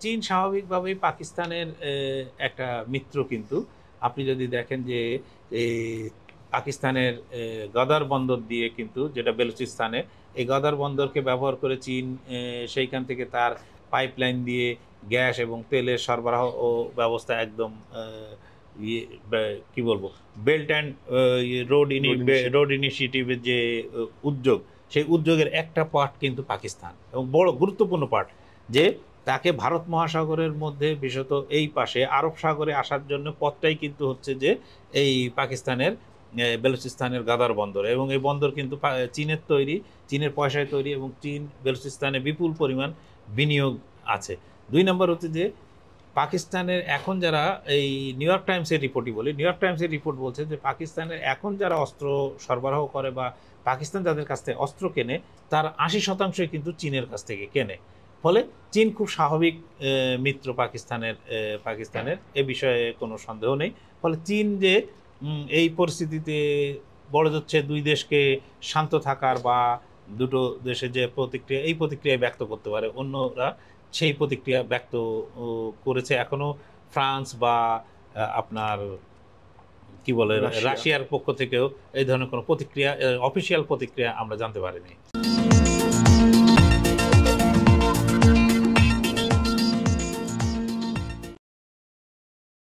চীন স্বাভাবিকভাবেই পাকিস্তানের একটা মিত্র, কিন্তু আপনি যদি দেখেন যে এই পাকিস্তানের গদার বন্দর দিয়ে কিন্তু, যেটা বেলুচিস্তানে, এই গদার বন্দরকে ব্যবহার করে চীন সেইখান থেকে তার পাইপলাইন দিয়ে গ্যাস এবং তেলের সরবরাহ ও ব্যবস্থা একদম ইয়ে কি বলবো, বেল্ট অ্যান্ড রোড ইনিশিয়েটিভের যে উদ্যোগ, সেই উদ্যোগের একটা পার্ট কিন্তু পাকিস্তান, এবং বড় গুরুত্বপূর্ণ পার্ট, যে তাকে ভারত মহাসাগরের মধ্যে, বিশেষত এই পাশে আরব সাগরে আসার জন্য পথটাই কিন্তু হচ্ছে যে এই পাকিস্তানের বেলুচিস্তানের গাদার বন্দর, এবং এই বন্দর কিন্তু চীনের তৈরি, চীনের পয়সায় তৈরি, এবং চীন বেলুচিস্তানে বিপুল পরিমাণ বিনিয়োগ আছে। 2 নম্বর হচ্ছে যে পাকিস্তানের এখন যারা, এই নিউ ইয়র্ক টাইমসের রিপোর্টই বলি, নিউ ইয়র্ক টাইমসের রিপোর্ট বলছে যে পাকিস্তানের এখন যারা অস্ত্র সরবরাহ করে বা পাকিস্তান যাদের কাছ থেকে অস্ত্র কেনে, তার 80% কিন্তু চীনের কাছ থেকে কেনে। ফলে চীন খুব স্বাভাবিক মিত্র পাকিস্তানের এ বিষয়ে কোনো সন্দেহ নেই। ফলে চীন যে এই পরিস্থিতিতে বড় যাচ্ছে, দুই দেশকে শান্ত থাকার বা দুটো দেশের যে প্রতিক্রিয়া, এই প্রতিক্রিয়া ব্যক্ত করতে পারে, অন্যরা সেই প্রতিক্রিয়া ব্যক্ত করেছে। এখনো ফ্রান্স বা আপনার কি বলে রাশিয়ার পক্ষ থেকেও এই ধরনের কোনো প্রতিক্রিয়া, অফিসিয়াল প্রতিক্রিয়া আমরা জানতে পারিনি।